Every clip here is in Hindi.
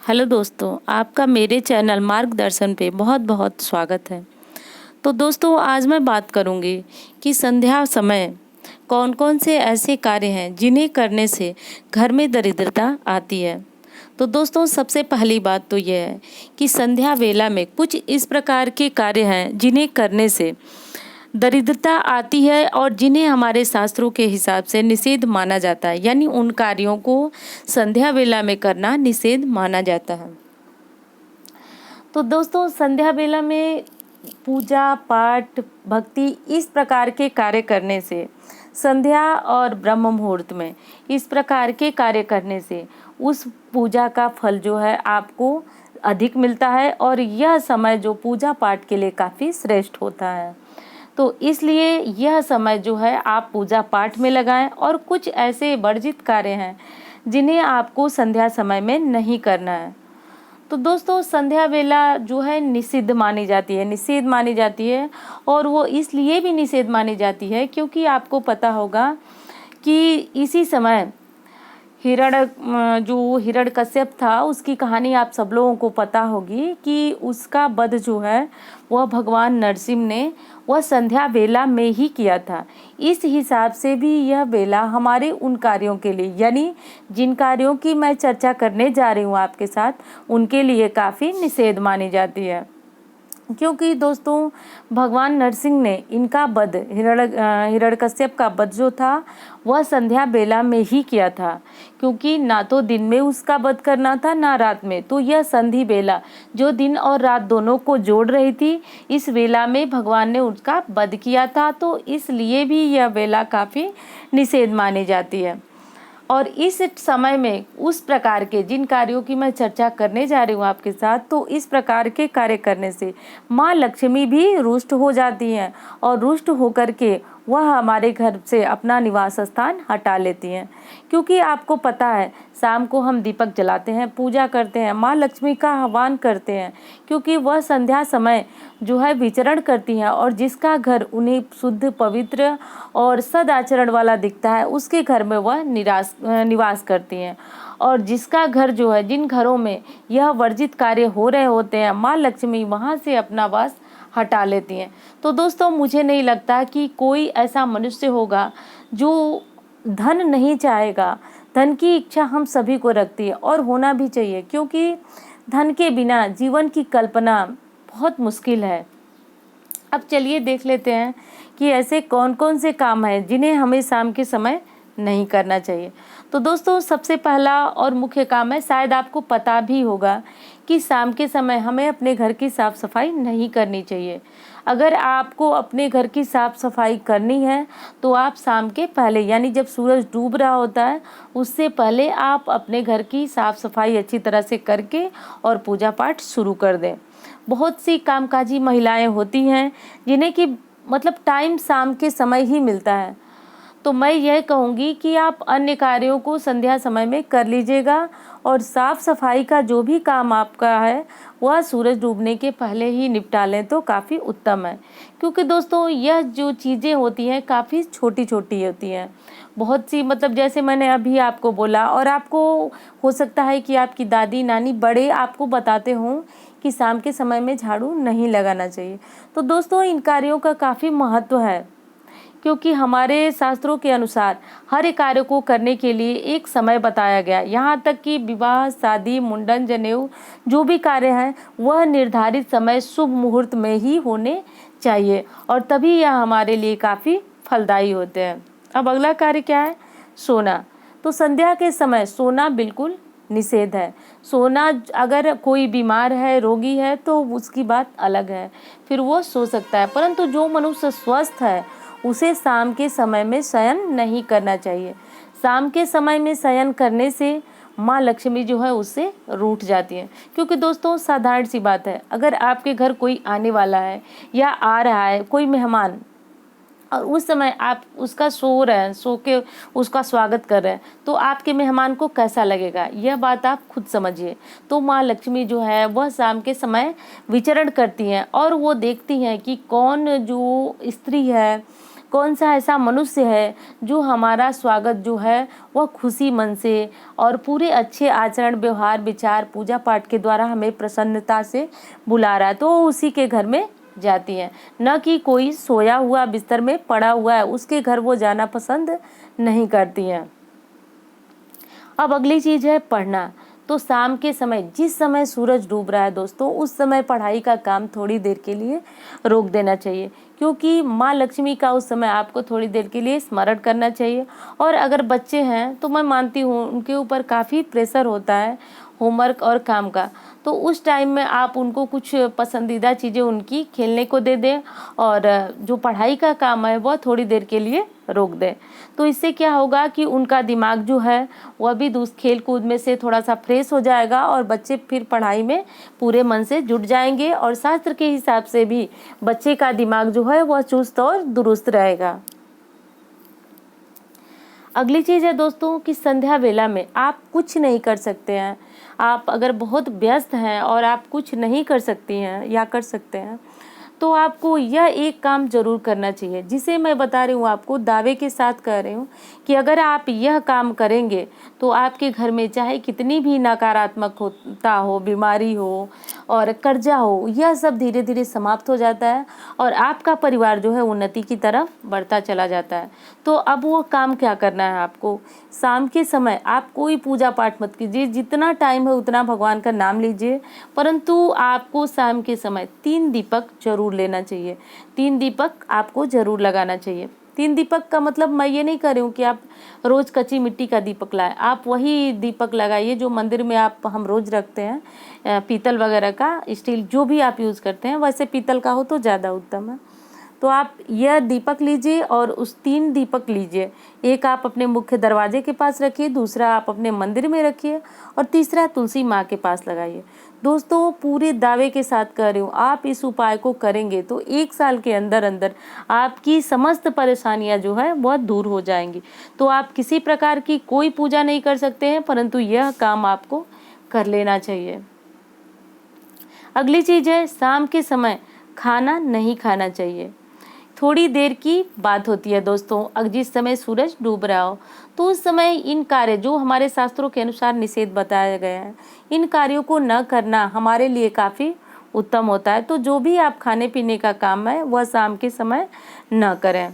हेलो दोस्तों, आपका मेरे चैनल मार्गदर्शन पे बहुत बहुत स्वागत है। तो दोस्तों, आज मैं बात करूंगी कि संध्या समय कौन कौन से ऐसे कार्य हैं जिन्हें करने से घर में दरिद्रता आती है। तो दोस्तों, सबसे पहली बात तो यह है कि संध्या वेला में कुछ इस प्रकार के कार्य हैं जिन्हें करने से दरिद्रता आती है और जिन्हें हमारे शास्त्रों के हिसाब से निषेध माना जाता है, यानी उन कार्यों को संध्या वेला में करना निषेध माना जाता है। तो दोस्तों, संध्या वेला में पूजा पाठ भक्ति इस प्रकार के कार्य करने से, संध्या और ब्रह्म मुहूर्त में इस प्रकार के कार्य करने से उस पूजा का फल जो है आपको अधिक मिलता है और यह समय जो पूजा पाठ के लिए काफ़ी श्रेष्ठ होता है। तो इसलिए यह समय जो है आप पूजा पाठ में लगाएं और कुछ ऐसे वर्जित कार्य हैं जिन्हें आपको संध्या समय में नहीं करना है। तो दोस्तों, संध्या वेला जो है निषिद्ध मानी जाती है, निषेध मानी जाती है और वो इसलिए भी निषेध मानी जाती है क्योंकि आपको पता होगा कि इसी समय जो हिरण्यकश्यप था उसकी कहानी आप सब लोगों को पता होगी कि उसका वध जो है वह भगवान नरसिंह ने वह संध्या वेला में ही किया था। इस हिसाब से भी यह वेला हमारे उन कार्यों के लिए, यानी जिन कार्यों की मैं चर्चा करने जा रही हूँ आपके साथ, उनके लिए काफ़ी निषेध मानी जाती है। क्योंकि दोस्तों, भगवान नरसिंह ने इनका वध, हिरण्यकश्यप का वध जो था वह संध्या बेला में ही किया था, क्योंकि ना तो दिन में उसका वध करना था ना रात में। तो यह संधि बेला जो दिन और रात दोनों को जोड़ रही थी, इस वेला में भगवान ने उसका वध किया था। तो इसलिए भी यह वेला काफ़ी निषेध मानी जाती है। और इस समय में उस प्रकार के जिन कार्यों की मैं चर्चा करने जा रही हूँ आपके साथ, तो इस प्रकार के कार्य करने से माँ लक्ष्मी भी रुष्ट हो जाती हैं और रुष्ट होकर के वह हमारे घर से अपना निवास स्थान हटा लेती हैं। क्योंकि आपको पता है, शाम को हम दीपक जलाते हैं, पूजा करते हैं, माँ लक्ष्मी का आह्वान करते हैं, क्योंकि वह संध्या समय जो है विचरण करती हैं और जिसका घर उन्हें शुद्ध पवित्र और सदाचरण वाला दिखता है उसके घर में वह निवास करती हैं। और जिसका घर जो है, जिन घरों में यह वर्जित कार्य हो रहे होते हैं, माँ लक्ष्मी वहाँ से अपना वास हटा लेती हैं। तो दोस्तों, मुझे नहीं लगता कि कोई ऐसा मनुष्य होगा जो धन नहीं चाहेगा। धन की इच्छा हम सभी को रखती है और होना भी चाहिए, क्योंकि धन के बिना जीवन की कल्पना बहुत मुश्किल है। अब चलिए देख लेते हैं कि ऐसे कौन कौन से काम हैं जिन्हें हमें शाम के समय नहीं करना चाहिए। तो दोस्तों, सबसे पहला और मुख्य काम है, शायद आपको पता भी होगा कि शाम के समय हमें अपने घर की साफ़ सफाई नहीं करनी चाहिए। अगर आपको अपने घर की साफ़ सफाई करनी है तो आप शाम के पहले, यानी जब सूरज डूब रहा होता है उससे पहले आप अपने घर की साफ़ सफाई अच्छी तरह से करके और पूजा पाठ शुरू कर दें। बहुत सी कामकाजी महिलाएं होती हैं जिन्हें कि मतलब टाइम शाम के समय ही मिलता है। तो मैं यह कहूँगी कि आप अन्य कार्यों को संध्या समय में कर लीजिएगा और साफ़ सफाई का जो भी काम आपका है वह सूरज डूबने के पहले ही निपटा लें तो काफ़ी उत्तम है। क्योंकि दोस्तों, यह जो चीज़ें होती हैं काफ़ी छोटी छोटी होती हैं। बहुत सी, मतलब जैसे मैंने अभी आपको बोला, और आपको हो सकता है कि आपकी दादी नानी बड़े आपको बताते हों कि शाम के समय में झाड़ू नहीं लगाना चाहिए। तो दोस्तों, इन कार्यों का काफ़ी महत्व है, क्योंकि हमारे शास्त्रों के अनुसार हर एक कार्य को करने के लिए एक समय बताया गया। यहाँ तक कि विवाह, शादी, मुंडन, जनेऊ जो भी कार्य हैं वह निर्धारित समय शुभ मुहूर्त में ही होने चाहिए और तभी यह हमारे लिए काफ़ी फलदायी होते हैं। अब अगला कार्य क्या है? सोना। तो संध्या के समय सोना बिल्कुल निषेध है। सोना, अगर कोई बीमार है, रोगी है, तो उसकी बात अलग है, फिर वो सो सकता है, परंतु जो मनुष्य स्वस्थ है उसे शाम के समय में शयन नहीं करना चाहिए। शाम के समय में शयन करने से माँ लक्ष्मी जो है उससे रूठ जाती है। क्योंकि दोस्तों, साधारण सी बात है, अगर आपके घर कोई आने वाला है या आ रहा है कोई मेहमान और उस समय आप उसका सो रहे हैं, सो के उसका स्वागत कर रहे हैं, तो आपके मेहमान को कैसा लगेगा, यह बात आप खुद समझिए। तो माँ लक्ष्मी जो है वह शाम के समय विचरण करती हैं और वो देखती हैं कि कौन जो स्त्री है, कौन सा ऐसा मनुष्य है जो हमारा स्वागत जो है वह खुशी मन से और पूरे अच्छे आचरण व्यवहार विचार पूजा पाठ के द्वारा हमें प्रसन्नता से बुला रहा है, तो उसी के घर में जाती हैं, न कि कोई सोया हुआ बिस्तर में पड़ा हुआ है उसके घर वो जाना पसंद नहीं करती हैं। अब अगली चीज़ है पढ़ना। तो शाम के समय जिस समय सूरज डूब रहा है दोस्तों, उस समय पढ़ाई का काम थोड़ी देर के लिए रोक देना चाहिए, क्योंकि माँ लक्ष्मी का उस समय आपको थोड़ी देर के लिए स्मरण करना चाहिए। और अगर बच्चे हैं तो मैं मानती हूँ उनके ऊपर काफ़ी प्रेशर होता है होमवर्क और काम का, तो उस टाइम में आप उनको कुछ पसंदीदा चीज़ें उनकी खेलने को दे दें और जो पढ़ाई का काम है वह थोड़ी देर के लिए रोक दें। तो इससे क्या होगा कि उनका दिमाग जो है वह भी खेल कूद में से थोड़ा सा फ्रेश हो जाएगा और बच्चे फिर पढ़ाई में पूरे मन से जुट जाएंगे और शास्त्र के हिसाब से भी बच्चे का दिमाग जो है वह चुस्त और दुरुस्त रहेगा। अगली चीज़ है दोस्तों कि संध्या वेला में आप कुछ नहीं कर सकते हैं। आप अगर बहुत व्यस्त हैं और आप कुछ नहीं कर सकती हैं या कर सकते हैं, तो आपको यह एक काम जरूर करना चाहिए, जिसे मैं बता रही हूँ आपको, दावे के साथ कह रही हूँ कि अगर आप यह काम करेंगे तो आपके घर में चाहे कितनी भी नकारात्मकता हो, बीमारी हो और कर्जा हो, यह सब धीरे धीरे समाप्त हो जाता है और आपका परिवार जो है उन्नति की तरफ बढ़ता चला जाता है। तो अब वो काम क्या करना है आपको, शाम के समय आप कोई पूजा पाठ मत कीजिए, जितना टाइम है उतना भगवान का नाम लीजिए, परंतु आपको शाम के समय 3 दीपक जरूर लेना चाहिए। 3 दीपक आपको जरूर लगाना चाहिए। 3 दीपक का मतलब मैं ये नहीं कर रही हूँ कि आप रोज कच्ची मिट्टी का दीपक लाएं, आप वही दीपक लगाइए जो मंदिर में हम रोज रखते हैं, पीतल वगैरह का, स्टील जो भी आप यूज़ करते हैं, वैसे पीतल का हो तो ज़्यादा उत्तम है। तो आप यह दीपक लीजिए और उस 3 दीपक लीजिए, एक आप अपने मुख्य दरवाजे के पास रखिए, दूसरा आप अपने मंदिर में रखिए और तीसरा तुलसी माँ के पास लगाइए। दोस्तों पूरे दावे के साथ कह रही हूँ, आप इस उपाय को करेंगे तो 1 साल के अंदर अंदर आपकी समस्त परेशानियाँ जो है वह दूर हो जाएंगी। तो आप किसी प्रकार की कोई पूजा नहीं कर सकते हैं, परंतु यह काम आपको कर लेना चाहिए। अगली चीज़ है शाम के समय खाना नहीं खाना चाहिए। थोड़ी देर की बात होती है दोस्तों, अगर जिस समय सूरज डूब रहा हो तो उस समय इन कार्य जो हमारे शास्त्रों के अनुसार निषेध बताया गया है, इन कार्यों को न करना हमारे लिए काफ़ी उत्तम होता है। तो जो भी आप खाने पीने का काम है वह शाम के समय न करें,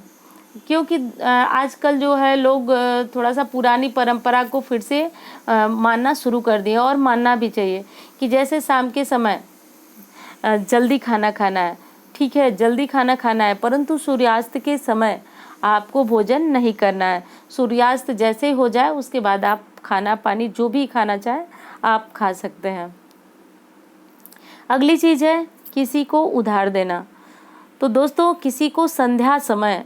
क्योंकि आजकल जो है लोग थोड़ा सा पुरानी परंपरा को फिर से मानना शुरू कर दिए और मानना भी चाहिए कि जैसे शाम के समय जल्दी खाना खाना है, ठीक है जल्दी खाना खाना है, परंतु सूर्यास्त के समय आपको भोजन नहीं करना है। सूर्यास्त जैसे हो जाए उसके बाद आप खाना पानी जो भी खाना चाहे आप खा सकते हैं। अगली चीज़ है किसी को उधार देना। तो दोस्तों किसी को संध्या समय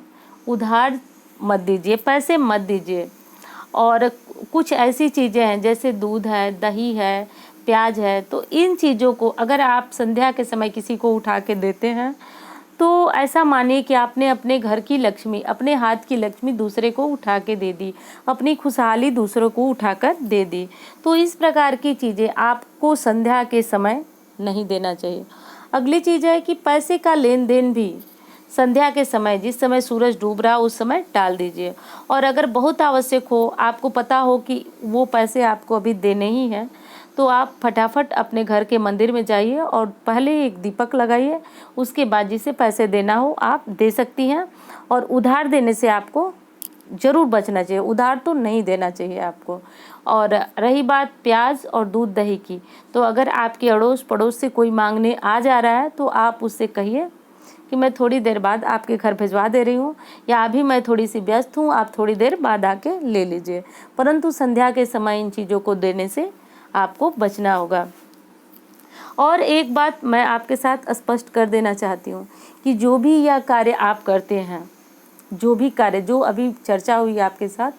उधार मत दीजिए, पैसे मत दीजिए। और कुछ ऐसी चीज़ें हैं जैसे दूध है, दही है, प्याज है, तो इन चीज़ों को अगर आप संध्या के समय किसी को उठा के देते हैं तो ऐसा मानिए कि आपने अपने घर की लक्ष्मी, अपने हाथ की लक्ष्मी दूसरे को उठा के दे दी, अपनी खुशहाली दूसरों को उठाकर दे दी। तो इस प्रकार की चीज़ें आपको संध्या के समय नहीं देना चाहिए। अगली चीज़ है कि पैसे का लेन देन भी संध्या के समय, जिस समय सूरज डूब रहा उस समय टाल दीजिए। और अगर बहुत आवश्यक हो, आपको पता हो कि वो पैसे आपको अभी देने ही हैं, तो आप फटाफट अपने घर के मंदिर में जाइए और पहले एक दीपक लगाइए, उसके बाद जिसे पैसे देना हो आप दे सकती हैं। और उधार देने से आपको ज़रूर बचना चाहिए, उधार तो नहीं देना चाहिए आपको। और रही बात प्याज और दूध दही की, तो अगर आपके अड़ोस पड़ोस से कोई मांगने आ जा रहा है तो आप उससे कहिए कि मैं थोड़ी देर बाद आपके घर भिजवा दे रही हूँ, या अभी मैं थोड़ी सी व्यस्त हूँ, आप थोड़ी देर बाद आके ले लीजिए। परंतु संध्या के समय इन चीज़ों को देने से आपको बचना होगा। और एक बात मैं आपके साथ स्पष्ट कर देना चाहती हूँ कि जो भी यह कार्य आप करते हैं, जो भी कार्य जो अभी चर्चा हुई आपके साथ,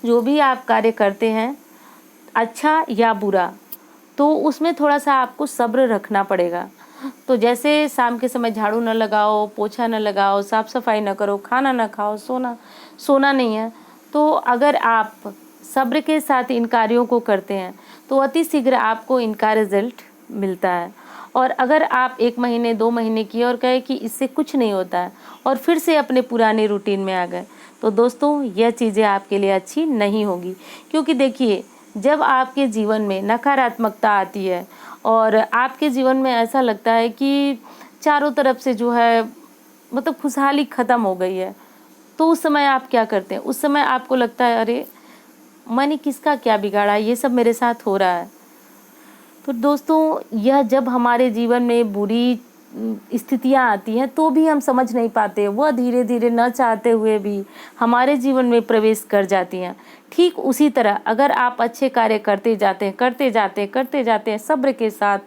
जो भी आप कार्य करते हैं अच्छा या बुरा, तो उसमें थोड़ा सा आपको सब्र रखना पड़ेगा। तो जैसे शाम के समय झाड़ू न लगाओ, पोछा न लगाओ, साफ सफाई न करो, खाना न खाओ, सोना नहीं है, तो अगर आप सब्र के साथ इन कार्यों को करते हैं तो अति शीघ्र आपको इनका रिजल्ट मिलता है। और अगर आप 1 महीने 2 महीने किए और कहे कि इससे कुछ नहीं होता है और फिर से अपने पुराने रूटीन में आ गए, तो दोस्तों यह चीज़ें आपके लिए अच्छी नहीं होगी। क्योंकि देखिए, जब आपके जीवन में नकारात्मकता आती है और आपके जीवन में ऐसा लगता है कि चारों तरफ से जो है मतलब खुशहाली ख़त्म हो गई है, तो उस समय आप क्या करते हैं? उस समय आपको लगता है अरे मैंने किसका क्या बिगाड़ा, ये सब मेरे साथ हो रहा है। तो दोस्तों यह जब हमारे जीवन में बुरी स्थितियाँ आती हैं तो भी हम समझ नहीं पाते, वह धीरे धीरे न चाहते हुए भी हमारे जीवन में प्रवेश कर जाती हैं। ठीक उसी तरह अगर आप अच्छे कार्य करते जाते हैं, करते जाते हैं, सब्र के साथ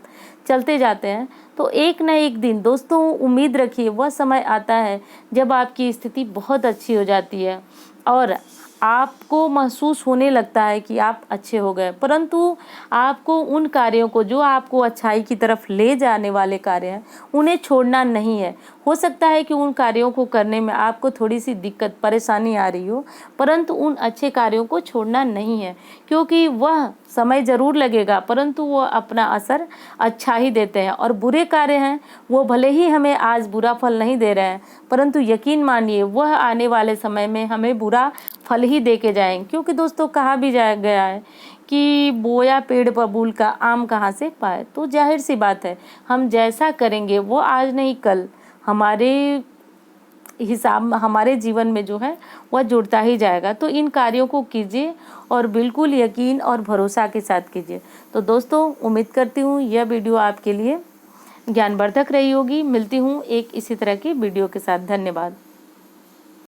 चलते जाते हैं, तो एक न एक दिन दोस्तों उम्मीद रखिए वह समय आता है जब आपकी स्थिति बहुत अच्छी हो जाती है और आपको महसूस होने लगता है कि आप अच्छे हो गए। परंतु आपको उन कार्यों को जो आपको अच्छाई की तरफ ले जाने वाले कार्य हैं, उन्हें छोड़ना नहीं है। हो सकता है कि उन कार्यों को करने में आपको थोड़ी-सी दिक्कत, परेशानी आ रही हो, परंतु उन अच्छे कार्यों को छोड़ना नहीं है, क्योंकि वह समय ज़रूर लगेगा परंतु वो अपना असर अच्छा ही देते हैं। और बुरे कार्य हैं, वो भले ही हमें आज बुरा फल नहीं दे रहे हैं, परंतु यकीन मानिए वह आने वाले समय में हमें बुरा फल ही दे के जाएँगे। क्योंकि दोस्तों कहा भी गया है कि बोया पेड़ बबूल का आम कहाँ से पाए। तो जाहिर सी बात है, हम जैसा करेंगे वो आज नहीं कल हमारे हिसाब हमारे जीवन में जो है वह जुड़ता ही जाएगा। तो इन कार्यों को कीजिए और बिल्कुल यकीन और भरोसा के साथ कीजिए। तो दोस्तों उम्मीद करती हूँ यह वीडियो आपके लिए ज्ञानवर्धक रही होगी। मिलती हूँ एक इसी तरह की वीडियो के साथ। धन्यवाद।